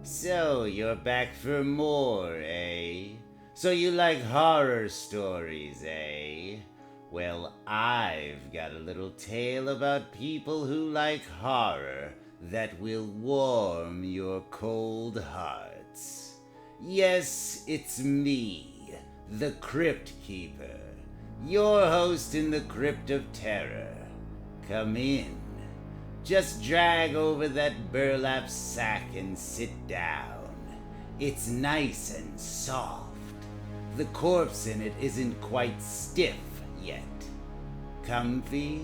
So, you're back for more, eh? So you like horror stories, eh? Well, I've got a little tale about people who like horror that will warm your cold hearts. Yes, it's me, the Crypt Keeper, your host in the Crypt of Terror. Come in. Just drag over that burlap sack and sit down. It's nice and soft. The corpse in it isn't quite stiff yet. Comfy?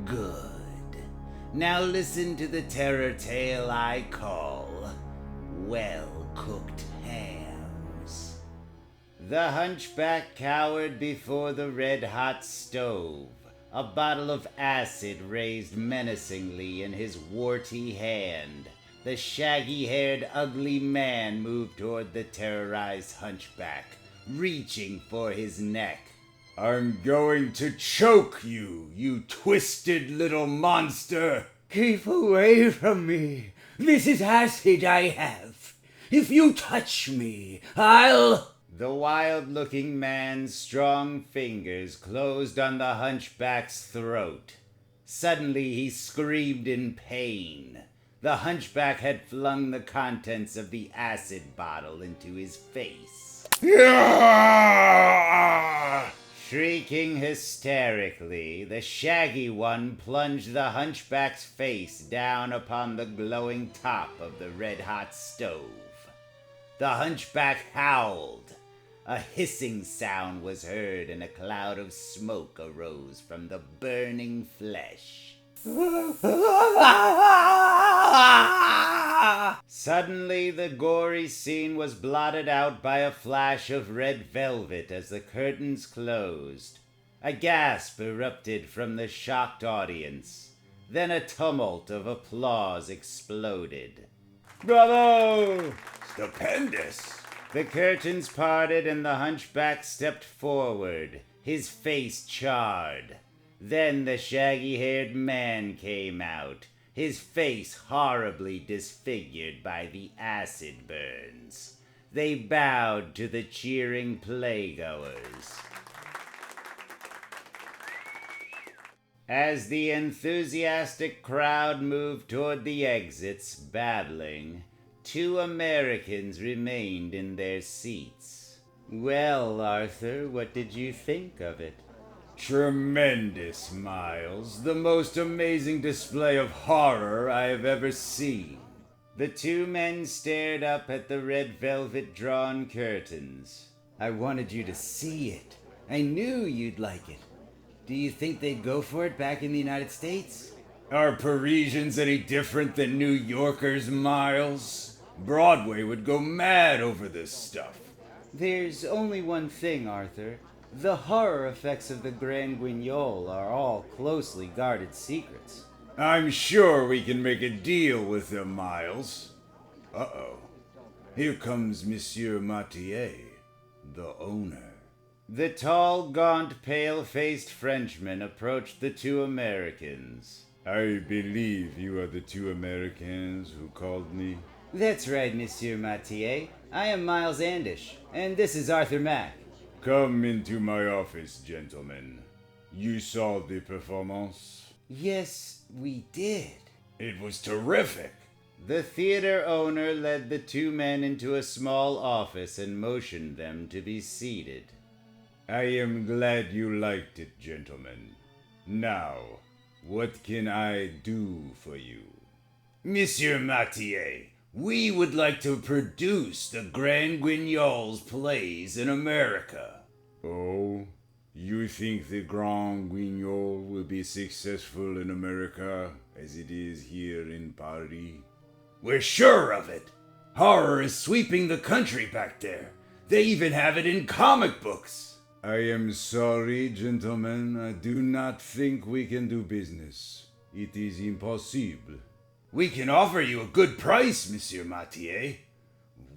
Good. Now listen to the terror tale I call Well-Cooked Hams. The hunchback cowered before the red-hot stove, a bottle of acid raised menacingly in his warty hand. The shaggy-haired, ugly man moved toward the terrorized hunchback, reaching for his neck. I'm going to choke you, you twisted little monster! Keep away from me. This is acid I have. If you touch me, I'll... The wild-looking man's strong fingers closed on the hunchback's throat. Suddenly he screamed in pain. The hunchback had flung the contents of the acid bottle into his face. Shrieking hysterically, the shaggy one plunged the hunchback's face down upon the glowing top of the red-hot stove. The hunchback howled. A hissing sound was heard and a cloud of smoke arose from the burning flesh. Suddenly, the gory scene was blotted out by a flash of red velvet as the curtains closed. A gasp erupted from the shocked audience. Then a tumult of applause exploded. Bravo! Stupendous! The curtains parted and the hunchback stepped forward, his face charred. Then the shaggy-haired man came out, his face horribly disfigured by the acid burns. They bowed to the cheering playgoers. As the enthusiastic crowd moved toward the exits, babbling, 2 Americans remained in their seats. Well, Arthur, what did you think of it? Tremendous, Miles. The most amazing display of horror I have ever seen. The 2 men stared up at the red velvet drawn curtains. I wanted you to see it. I knew you'd like it. Do you think they'd go for it back in the United States? Are Parisians any different than New Yorkers, Miles? Broadway would go mad over this stuff. There's only one thing, Arthur. The horror effects of the Grand Guignol are all closely guarded secrets. I'm sure we can make a deal with them, Miles. Uh-oh. Here comes Monsieur Mathieu, the owner. The tall, gaunt, pale-faced Frenchman approached the 2 Americans. I believe you are the 2 Americans who called me. That's right, Monsieur Mathieu. I am Miles Andish, and this is Arthur Mack. Come into my office, gentlemen. You saw the performance? Yes, we did. It was terrific. The theater owner led the 2 men into a small office and motioned them to be seated. I am glad you liked it, gentlemen. Now, what can I do for you? Monsieur Mathieu, we would like to produce the Grand Guignol's plays in America. Oh, you think the Grand Guignol will be successful in America as it is here in Paris? We're sure of it. Horror is sweeping the country back there. They even have it in comic books. I am sorry, gentlemen. I do not think we can do business. It is impossible. We can offer you a good price, Monsieur Mathieu.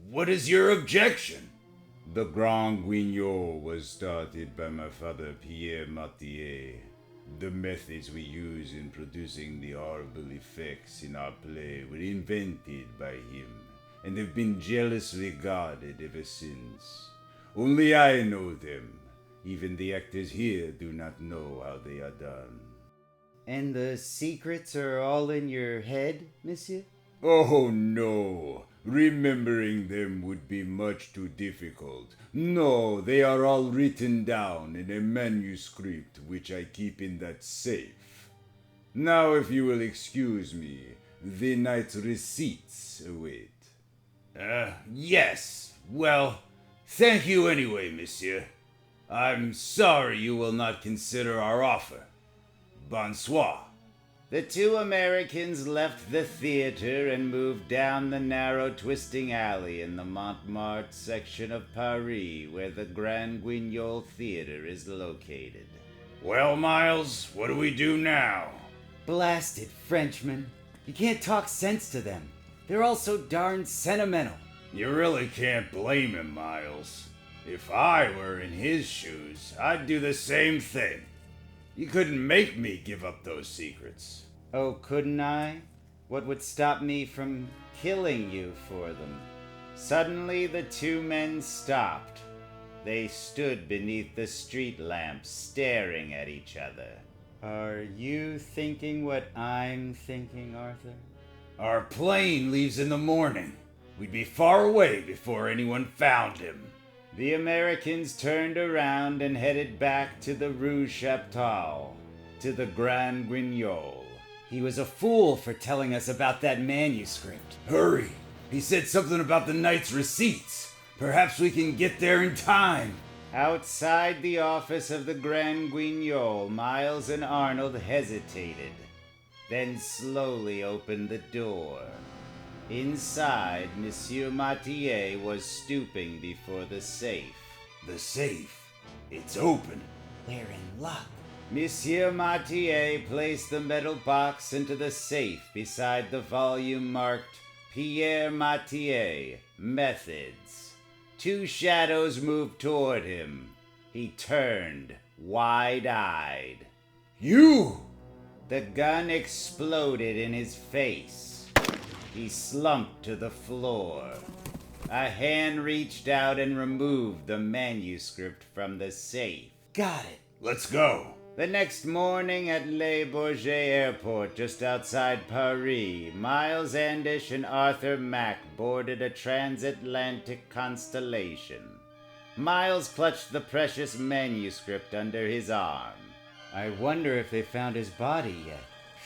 What is your objection? The Grand Guignol was started by my father Pierre Mathieu. The methods we use in producing the horrible effects in our play were invented by him, and have been jealously guarded ever since. Only I know them. Even the actors here do not know how they are done. And the secrets are all in your head, monsieur? Oh no, remembering them would be much too difficult. No, they are all written down in a manuscript which I keep in that safe. Now, if you will excuse me, the night's receipts await. Yes. Well, thank you anyway, monsieur. I'm sorry you will not consider our offer. Bonsoir. The two Americans left the theater and moved down the narrow twisting alley in the Montmartre section of Paris where the Grand Guignol Theater is located. Well, Miles, what do we do now? Blasted Frenchmen. You can't talk sense to them. They're all so darn sentimental. You really can't blame him, Miles. If I were in his shoes, I'd do the same thing. You couldn't make me give up those secrets. Oh, couldn't I? What would stop me from killing you for them? Suddenly the two men stopped. They stood beneath the street lamps, staring at each other. Are you thinking what I'm thinking, Arthur? Our plane leaves in the morning. We'd be far away before anyone found him. The Americans turned around and headed back to the Rue Chaptal, to the Grand Guignol. He was a fool for telling us about that manuscript. Hurry! He said something about the night's receipts. Perhaps we can get there in time. Outside the office of the Grand Guignol, Miles and Arnold hesitated, then slowly opened the door. Inside, Monsieur Mathieu was stooping before the safe. The safe. It's open. We're in luck. Monsieur Mathieu placed the metal box into the safe beside the volume marked Pierre Mathieu, Methods. Two shadows moved toward him. He turned, wide-eyed. You! The gun exploded in his face. He slumped to the floor. A hand reached out and removed the manuscript from the safe. Got it. Let's go. The next morning at Le Bourget Airport, just outside Paris, Miles Andish and Arthur Mack boarded a transatlantic Constellation. Miles clutched the precious manuscript under his arm. I wonder if they found his body yet.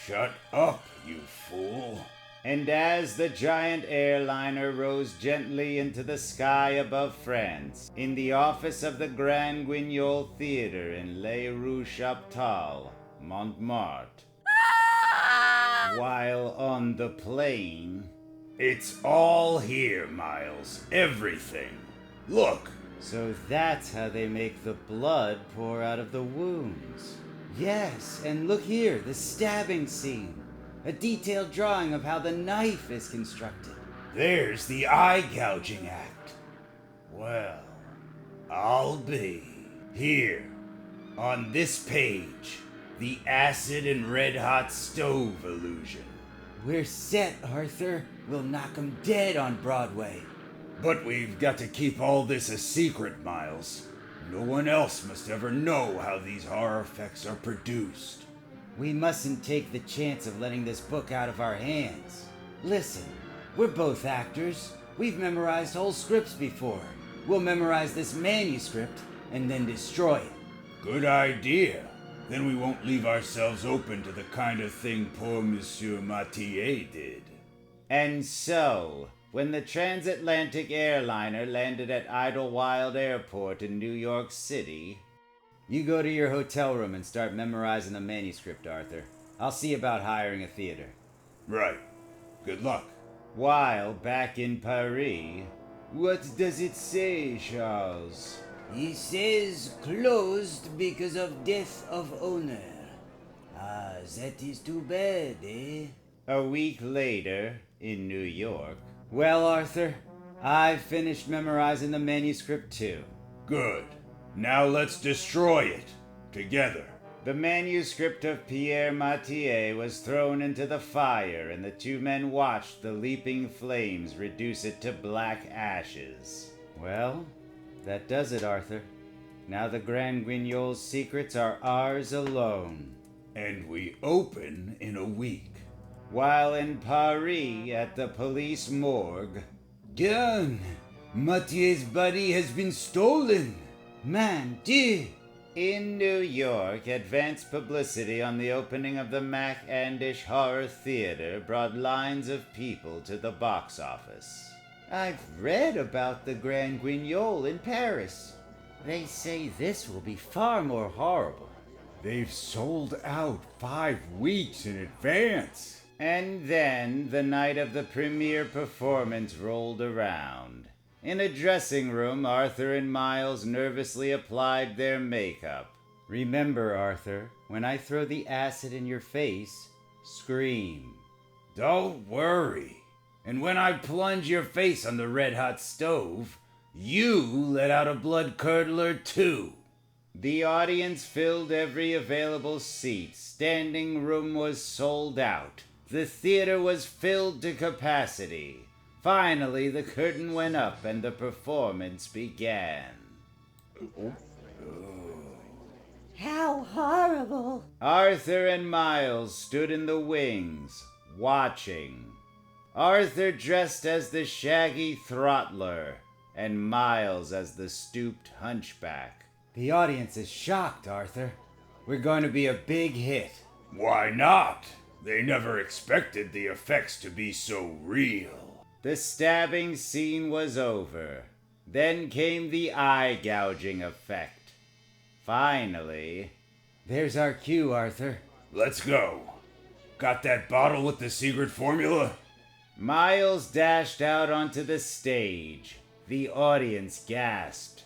Shut up, you fool. And as the giant airliner rose gently into the sky above France, in the office of the Grand Guignol Theater in Les Rue Chaptal, Montmartre, while on the plane... It's all here, Miles. Everything. Look. So that's how they make the blood pour out of the wounds. Yes, and look here, the stabbing scene. A detailed drawing of how the knife is constructed. There's the eye gouging act. Well, I'll be here. On this page, the acid and red-hot stove illusion. We're set, Arthur. We'll knock 'em dead on Broadway. But we've got to keep all this a secret, Miles. No one else must ever know how these horror effects are produced. We mustn't take the chance of letting this book out of our hands. Listen, we're both actors. We've memorized whole scripts before. We'll memorize this manuscript and then destroy it. Good idea. Then we won't leave ourselves open to the kind of thing poor Monsieur Mathieu did. And so, when the transatlantic airliner landed at Idlewild Airport in New York City... You go to your hotel room and start memorizing the manuscript, Arthur. I'll see about hiring a theater. Right. Good luck. While back in Paris... What does it say, Charles? He says closed because of death of owner. Ah, that is too bad, eh? A week later, in New York... Well, Arthur, I've finished memorizing the manuscript too. Good. Now let's destroy it. Together. The manuscript of Pierre Mathieu was thrown into the fire, and the two men watched the leaping flames reduce it to black ashes. Well, that does it, Arthur. Now the Grand Guignol's secrets are ours alone. And we open in a week. While in Paris, at the police morgue, Done! Mathieu's body has been stolen! Man, Dieu! in New York, advanced publicity on the opening of the Mac Andish Horror Theater brought lines of people to the box office. I've read about the Grand Guignol in Paris. They say this will be far more horrible. They've sold out 5 weeks in advance. And then the night of the premiere performance rolled around. In a dressing room, Arthur and Miles nervously applied their makeup. Remember, Arthur, when I throw the acid in your face, scream. Don't worry. And when I plunge your face on the red-hot stove, you let out a blood curdler too. The audience filled every available seat. Standing room was sold out. The theater was filled to capacity. Finally, the curtain went up and the performance began. How horrible! Arthur and Miles stood in the wings, watching. Arthur dressed as the shaggy throttler, and Miles as the stooped hunchback. The audience is shocked, Arthur. We're going to be a big hit. Why not? They never expected the effects to be so real. The stabbing scene was over. Then came the eye gouging effect. Finally, There's our cue, Arthur. Let's go. Got that bottle with the secret formula? Miles dashed out onto the stage. The audience gasped.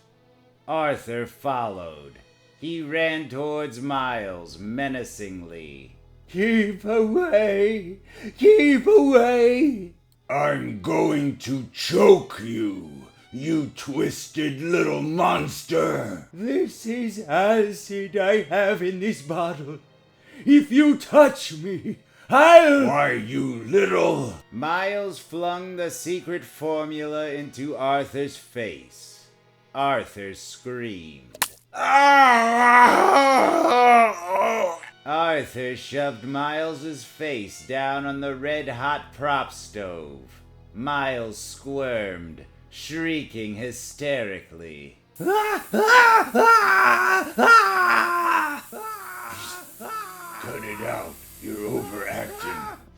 Arthur followed. He ran towards Miles menacingly. Keep away! Keep away! I'm going to choke you, you twisted little monster! This is acid I have in this bottle. If you touch me, I'll... Why, you little... Miles flung the secret formula into Arthur's face. Arthur screamed. Arthur shoved Miles's face down on the red-hot prop stove. Miles squirmed, shrieking hysterically. Cut it out. You're overacting.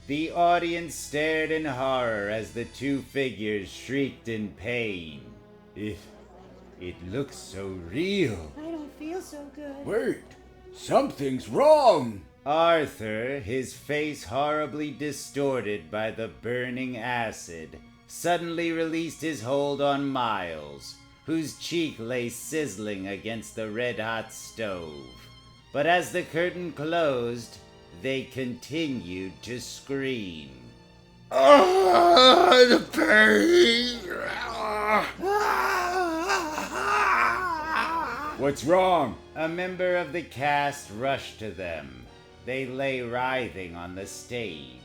The audience stared in horror as the two figures shrieked in pain. It looks so real. I don't feel so good. Wait, something's wrong. Arthur, his face horribly distorted by the burning acid, suddenly released his hold on Miles, whose cheek lay sizzling against the red-hot stove. But as the curtain closed, they continued to scream. The pain! What's wrong? A member of the cast rushed to them. They lay writhing on the stage.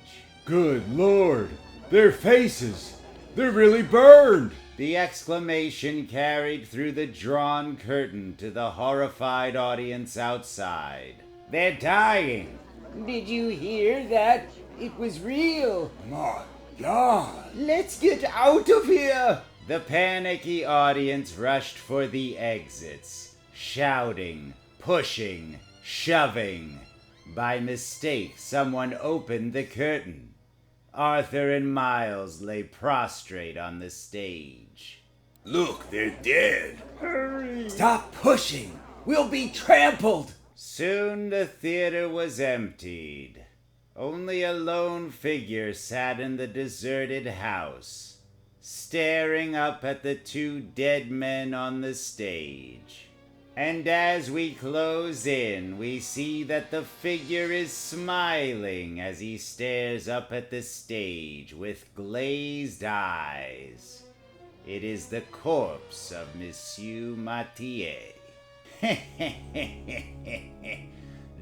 Good Lord! Their faces! They're really burned! The exclamation carried through the drawn curtain to the horrified audience outside. They're dying! Did you hear that? It was real. My God! Let's get out of here. The panicky audience rushed for the exits, shouting, pushing, shoving. By mistake, someone opened the curtain. Arthur and Miles lay prostrate on the stage. Look, they're dead! Hurry! Stop pushing! We'll be trampled! Soon the theater was emptied. Only a lone figure sat in the deserted house, staring up at the two dead men on the stage. And as we close in, we see that the figure is smiling as he stares up at the stage with glazed eyes. It is the corpse of Monsieur Mathieu.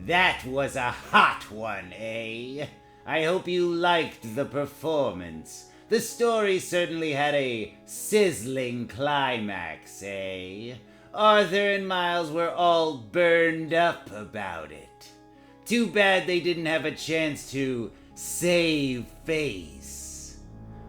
That was a hot one, eh? I hope you liked the performance. The story certainly had a sizzling climax, eh? Arthur and Miles were all burned up about it. Too bad they didn't have a chance to save face.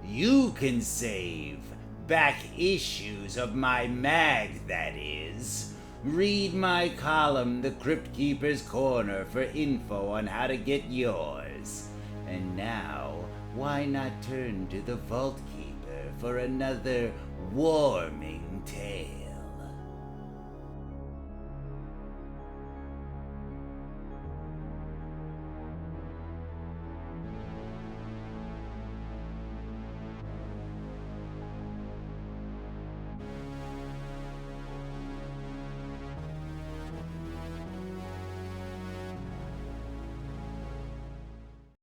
You can save back issues of my mag, that is. Read my column, The Crypt Keeper's Corner, for info on how to get yours. And now, why not turn to the Vault Keeper for another warming tale?